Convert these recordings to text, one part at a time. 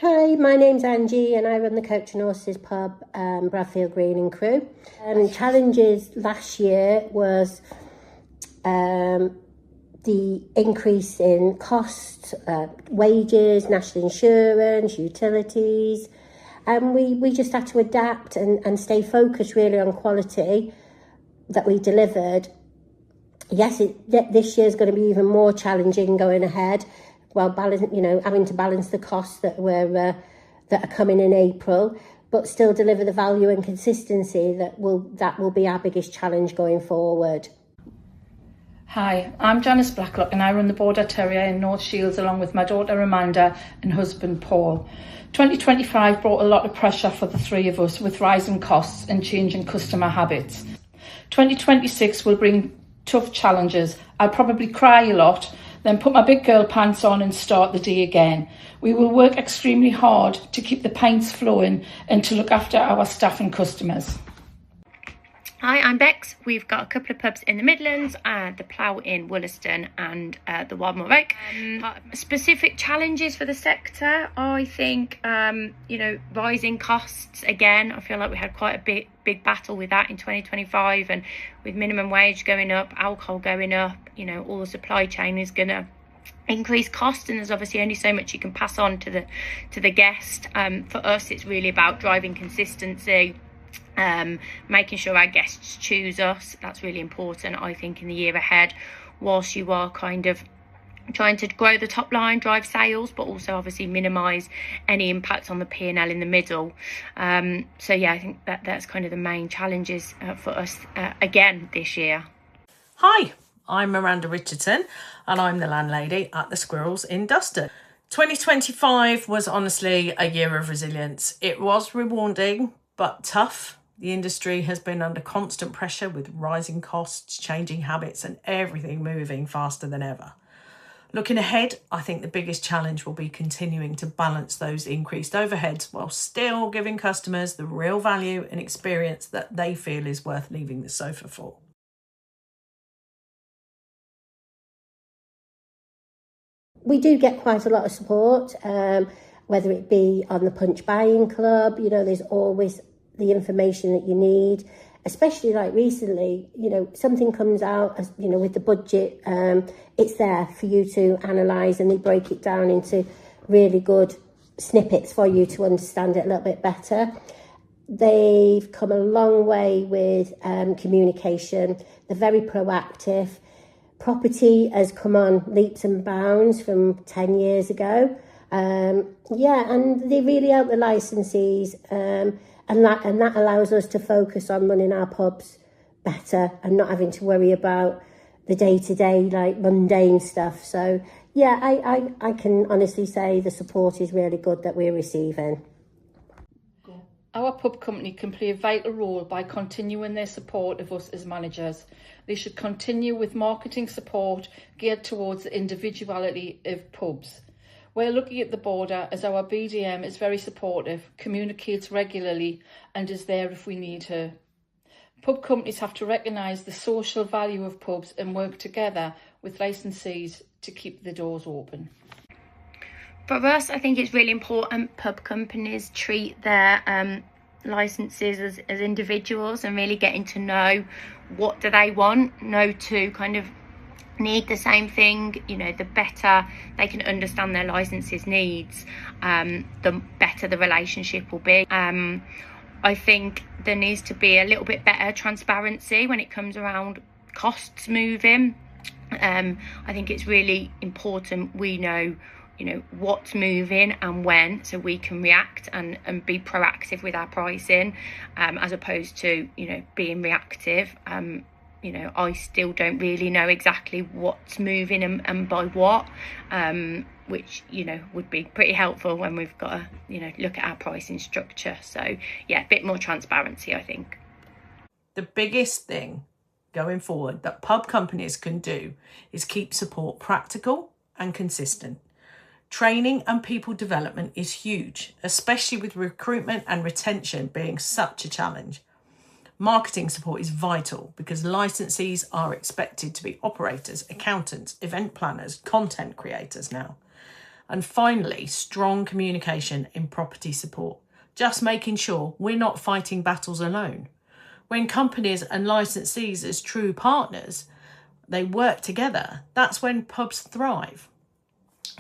Hi, my name's Angie and I run the Coach and Horses pub, Bradfield Green and Crew. Challenges last year was the increase in costs, wages, national insurance, utilities, and we just had to adapt and stay focused really on quality that we delivered. Yes, this year's going to be even more challenging going ahead, while having to balance the costs that are coming in April, but still deliver the value and consistency that will be our biggest challenge going forward. Hi, I'm Janice Blacklock and I run the Border Terrier in North Shields along with my daughter Amanda and husband Paul. 2025 brought a lot of pressure for the three of us with rising costs and changing customer habits. 2026 will bring tough challenges. I'll probably cry a lot, then put my big girl pants on and start the day again. We will work extremely hard to keep the pints flowing and to look after our staff and customers. Hi, I'm Bex. We've got a couple of pubs in the Midlands, the Plough in Wollaston and the Wildmoor Oak. Specific challenges for the sector, I think, rising costs. Again, I feel like we had quite a big battle with that in 2025, and with minimum wage going up, alcohol going up, all the supply chain is going to increase cost, and there's obviously only so much you can pass on to the guest. For us, it's really about driving consistency, making sure our guests choose us. That's really important, I think, in the year ahead, whilst you are kind of trying to grow the top line, drive sales, but also obviously minimise any impact on the P&L in the middle. I think that's kind of the main challenges for us again this year. Hi, I'm Miranda Richardson and I'm the landlady at the Squirrels in Dustin. 2025 was honestly a year of resilience. It was rewarding but tough. The industry has been under constant pressure with rising costs, changing habits and everything moving faster than ever. Looking ahead, I think the biggest challenge will be continuing to balance those increased overheads while still giving customers the real value and experience that they feel is worth leaving the sofa for. We do get quite a lot of support, whether it be on the Punch Buying Club. There's always the information that you need, especially like recently, something comes out, with the budget, it's there for you to analyse, and they break it down into really good snippets for you to understand it a little bit better. They've come a long way with communication. They're very proactive. Property has come on leaps and bounds from 10 years ago. And they really help the licensees, and that allows us to focus on running our pubs better and not having to worry about the day-to-day, like, mundane stuff. So, I can honestly say the support is really good that we're receiving. Our pub company can play a vital role by continuing their support of us as managers. They should continue with marketing support geared towards the individuality of pubs. We're looking at the Border as our BDM is very supportive, communicates regularly and is there if we need her. Pub companies have to recognise the social value of pubs and work together with licensees to keep the doors open. For us, I think it's really important pub companies treat their licenses as individuals and really getting to know what do they want, know to kind of need the same thing. The better they can understand their licenses needs, the better the relationship will be. I think there needs to be a little bit better transparency when it comes around costs moving. I think it's really important we know what's moving and when, so we can react and be proactive with our pricing, as opposed to being reactive. I still don't really know exactly what's moving and by what, which would be pretty helpful when we've got to look at our pricing structure. So a bit more transparency, I think. The biggest thing going forward that pub companies can do is keep support practical and consistent. Training and people development is huge, especially with recruitment and retention being such a challenge. Marketing support is vital because licensees are expected to be operators, accountants, event planners, content creators now. And finally, strong communication in property support, just making sure we're not fighting battles alone. When companies and licensees as true partners, they work together, that's when pubs thrive.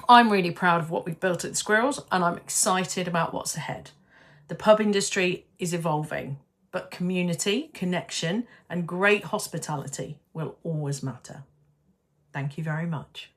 I'm really proud of what we've built at the Squirrels, and I'm excited about what's ahead. The pub industry is evolving, but community, connection, and great hospitality will always matter. Thank you very much.